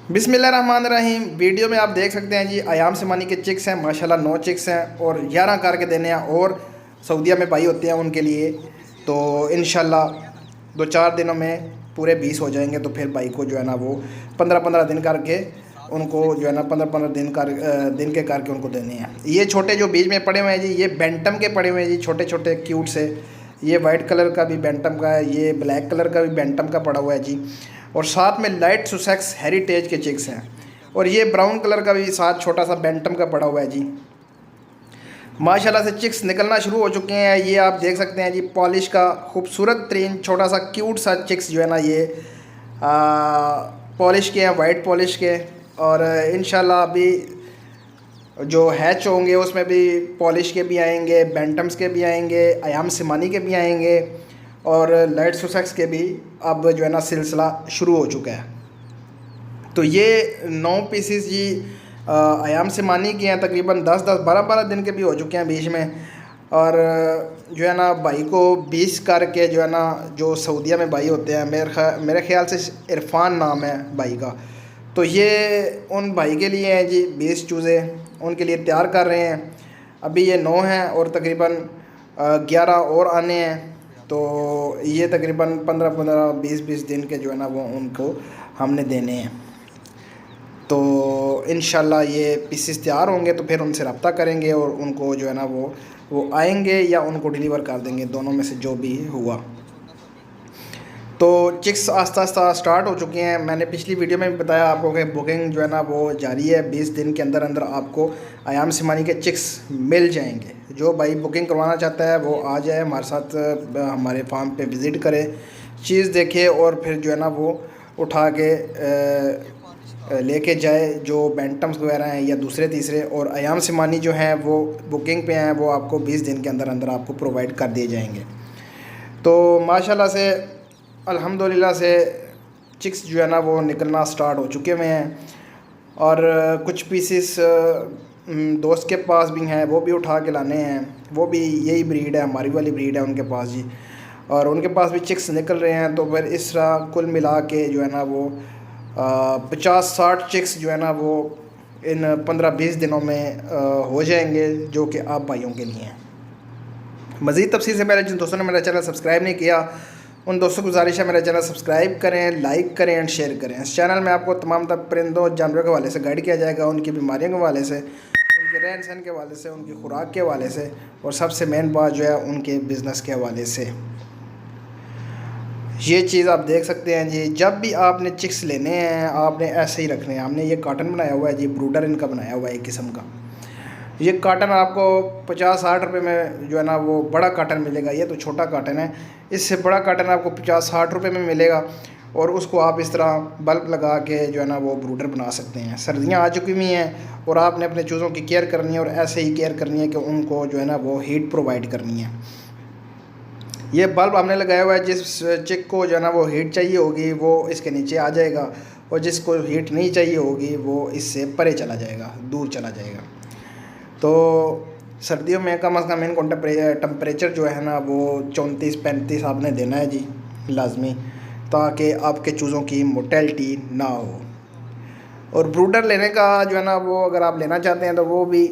बिस्मिल्लाहिर्रहमानिर्रहीम। वीडियो में आप देख सकते हैं जी अयाम सिमानी के चिक्स हैं, माशाल्लाह 9 चिक्स हैं और 11 कार के देने हैं और सऊदीया में भाई होते हैं उनके लिए। तो इंशाल्लाह 2-4 दिनों में पूरे 20 हो जाएंगे। तो फिर भाई को जो है ना वो 15-15 दिन करके उनको जो है ना 15-15 दिन के करके उनको देने हैं। ये छोटे जो बीच में पड़े हुए हैं जी, ये बेंटम के पड़े हुए हैं जी, छोटे छोटे क्यूट से। ये वाइट कलर का भी बेंटम का है, ये ब्लैक कलर का भी बेंटम का पड़ा हुआ है जी। और साथ में लाइट सुसेक्स हेरिटेज के चिक्स हैं और ये ब्राउन कलर का भी साथ छोटा सा बेंटम का पड़ा हुआ है जी। माशाल्लाह से चिक्स निकलना शुरू हो चुके हैं। ये आप देख सकते हैं जी, पॉलिश का खूबसूरत तरीन छोटा सा क्यूट सा चिक्स जो है ना ये पॉलिश के हैं, वाइट पॉलिश के। और इंशाल्लाह अभी जो हैच होंगे उसमें भी पॉलिश के भी आएंगे, बेंटम्स के भी आएंगे, अयाम सिमानी के भी आएंगे और लाइट सुसेक्स के भी अब जो है ना सिलसिला शुरू हो चुका है। तो ये 9 पीसीस जी अयाम सिमानी के हैं, तकरीबन 10-10 12-12 दिन के भी हो चुके हैं बीच में। और जो है ना भाई को 20 करके जो है ना, जो सऊदीया में भाई होते हैं, मेरे ख़्याल से इरफान नाम है भाई का। तो ये उन भाई के लिए हैं जी 20 चूज़े, उनके लिए तैयार कर रहे हैं। अभी ये 9 हैं और तकरीबन 11 और आने हैं। तो ये तकरीबन 15-15 20-20 दिन के जो है ना वो उनको हमने देने हैं। तो इंशाल्लाह ये पीसेस तैयार होंगे तो फिर उनसे रब्ता करेंगे और उनको जो है ना वो आएंगे या उनको डिलीवर कर देंगे, दोनों में से जो भी हुआ। तो चिक्स आस्ता आस्ता स्टार्ट हो चुके हैं। मैंने पिछली वीडियो में भी बताया आपको कि बुकिंग जो है ना वो जारी है। 20 दिन के अंदर अंदर आपको अयाम सिमानी के चिक्स मिल जाएंगे। जो भाई बुकिंग करवाना चाहता है वो आ जाए हमारे साथ, हमारे फार्म पे विज़िट करे, चीज़ देखे और फिर जो है ना वो उठा के लेके जाए। जो बेंटम्स वगैरह हैं या दूसरे तीसरे, और अयाम सिमानी जो हैं वो बुकिंग पे हैं, वो आपको 20 दिन के अंदर अंदर आपको प्रोवाइड कर दिए जाएंगे। तो माशाल्लाह से अल्हम्दुलिल्लाह से चिक्स जो है ना वो निकलना स्टार्ट हो चुके हुए हैं। और कुछ पीसेस दोस्त के पास भी हैं, वो भी उठा के लाने हैं। वो भी यही ब्रीड है, हमारी वाली ब्रीड है उनके पास जी, और उनके पास भी चिक्स निकल रहे हैं। तो फिर इस तरह कुल मिला के जो है ना वो 50-60 चिक्स जो है ना वो इन 15-20 दिनों में हो जाएंगे, जो कि आप भाइयों के लिए हैं। मज़ीद तफसील से पहले जिन दोस्तों ने मेरा चैनल सब्सक्राइब नहीं किया उन दोस्तों को गुजारिश है मेरा चैनल सब्सक्राइब करें, लाइक करें एंड शेयर करें। इस चैनल में आपको तमाम तर परिंदों जानवरों के हवाले से गाइड किया जाएगा, उनकी बीमारियों के हवाले से, उनके रहन सहन के हवाले से, उनकी खुराक के हवाले से, और सबसे मेन बात जो है उनके बिज़नेस के हवाले से। ये चीज़ आप देख सकते हैं जी। जब भी आपने चिक्स लेने हैं आपने ऐसे ही रखने हैं। हमने ये काटन बनाया हुआ है जी, ब्रूडर इनका बनाया हुआ है एक किस्म का। ये काटन आपको 50-60 रुपये में जो है ना वो बड़ा काटन मिलेगा। ये तो छोटा काटन है, इससे बड़ा काटन आपको 50-60 रुपये में मिलेगा। और उसको आप इस तरह बल्ब लगा के जो है ना वो ब्रूडर बना सकते हैं। सर्दियाँ आ चुकी हुई हैं और आपने अपने चूज़ों की केयर करनी है, और ऐसे ही केयर करनी है कि उनको जो है ना वो हीट प्रोवाइड करनी है। ये बल्ब हमने लगाया हुआ है, जिस चिक को जो है ना वो हीट चाहिए होगी वो इसके नीचे आ जाएगा, और जिसको हीट नहीं चाहिए होगी वो इससे परे चला जाएगा, दूर चला जाएगा। तो सर्दियों में कम से कम इनको टेम्परेचर जो है ना वो 34-35 आपने देना है जी लाजमी, ताकि आपके चूज़ों की मोटेलिटी ना हो। और ब्रूडर लेने का जो है ना वो अगर आप लेना चाहते हैं तो वो भी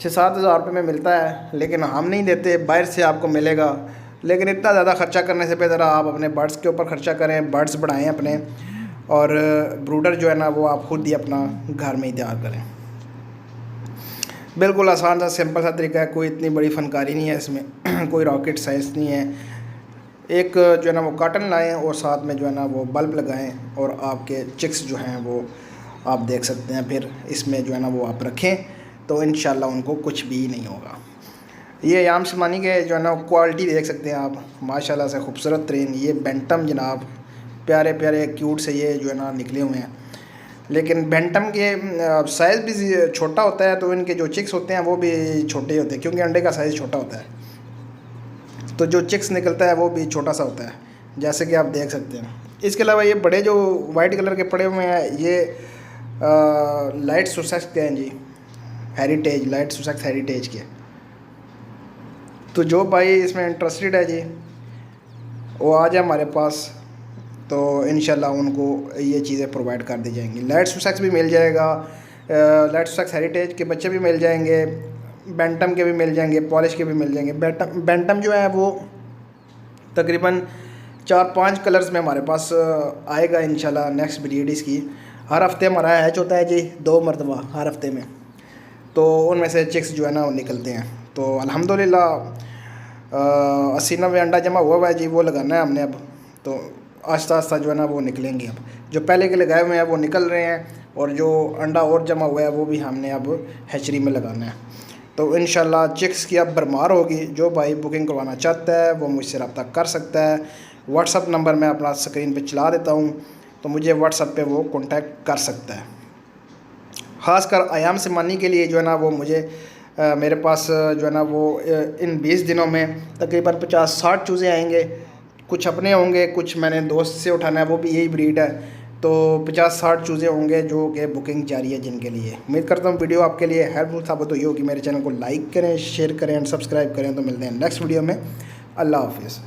6-7 हज़ार रुपये में मिलता है, लेकिन हम नहीं देते, बाहर से आपको मिलेगा। लेकिन इतना ज़्यादा ख़र्चा करने से बेहतर आप अपने बर्ड्स के ऊपर ख़र्चा करें, बर्ड्स बढ़ाएं अपने, और ब्रूडर जो है ना वो आप खुद ही अपना घर में ही तैयार करें। बिल्कुल आसान सा सिंपल सा तरीका है, कोई इतनी बड़ी फनकारी नहीं है इसमें कोई रॉकेट साइंस नहीं है। एक जो है ना वो काटन लाएं और साथ में जो है ना वो बल्ब लगाएं, और आपके चिक्स जो हैं वो आप देख सकते हैं फिर इसमें जो है ना वो आप रखें, तो इंशाल्लाह उनको कुछ भी नहीं होगा। ये अयाम सिमानी के जो है ना क्वालिटी देख सकते हैं आप, माशाल्लाह से खूबसूरत तरीन ये बेंटम जनाब, प्यारे प्यारे क्यूट से ये जो है ना निकले हुए हैं। लेकिन बेंटम के साइज़ भी छोटा होता है, तो इनके जो चिक्स होते हैं वो भी छोटे होते हैं, क्योंकि अंडे का साइज़ छोटा होता है। तो जो चिक्स निकलता है वो भी छोटा सा होता है, जैसे कि आप देख सकते हैं। इसके अलावा ये बड़े जो वाइट कलर के पड़े हुए हैं ये लाइट सुसेक्स के हैं जी, हेरिटेज, लाइट सुसेक्स हेरिटेज के। तो जो भाई इसमें इंटरेस्टेड है जी वो आ जाए हमारे पास, तो इंशाल्लाह उनको ये चीज़ें प्रोवाइड कर दी जाएंगी। लेट सुसेक्स भी मिल जाएगा, लेट सुसेक्स हेरिटेज के बच्चे भी मिल जाएंगे, बैंटम के भी मिल जाएंगे, पॉलिश के भी मिल जाएंगे। बैंटम जो है वो तकरीबन 4-5 कलर्स में हमारे पास आएगा इंशाल्लाह नेक्स्ट ब्रीड इसकी। हर हफ्ते हमारा हैच होता है जी 2 मरतबा हर हफ्ते में, तो उनमें से चिक्स जो है ना वो निकलते हैं। तो अल्हम्दुलिल्लाह 80-90 अंडा जमा हुआ है जी, वो लगाना है हमने अब। तो आस्ता आस्ता जो है ना वो निकलेंगे। अब जो पहले के लगाए हुए हैं वो निकल रहे हैं, और जो अंडा और जमा हुआ है वो भी हमने अब हैचरी में लगाना है। तो इंशाल्लाह चिक्स की अब भरमार होगी। जो भाई बुकिंग करवाना चाहता है वो मुझसे रब्ता कर सकता है। व्हाट्सअप नंबर मैं अपना स्क्रीन पे चला देता हूँ, तो मुझे व्हाट्सअप पे वो कांटेक्ट कर सकता है। ख़ासकर आयाम सिमानी के लिए जो है ना वो मुझे मेरे पास जो है ना वो इन 20 दिनों में तकरीबन 50-60 चूज़े आएंगे। कुछ अपने होंगे, कुछ मैंने दोस्त से उठाना है, वो भी यही ब्रीड है। तो 50-60 चूज़े होंगे जो कि बुकिंग जारी है जिनके लिए। उम्मीद करता हूँ वीडियो आपके लिए हेल्पफुल साबित हुई होगी। मेरे चैनल को लाइक करें, शेयर करें एंड सब्सक्राइब करें। तो मिलते हैं नेक्स्ट वीडियो में। अल्लाह हाफिज़।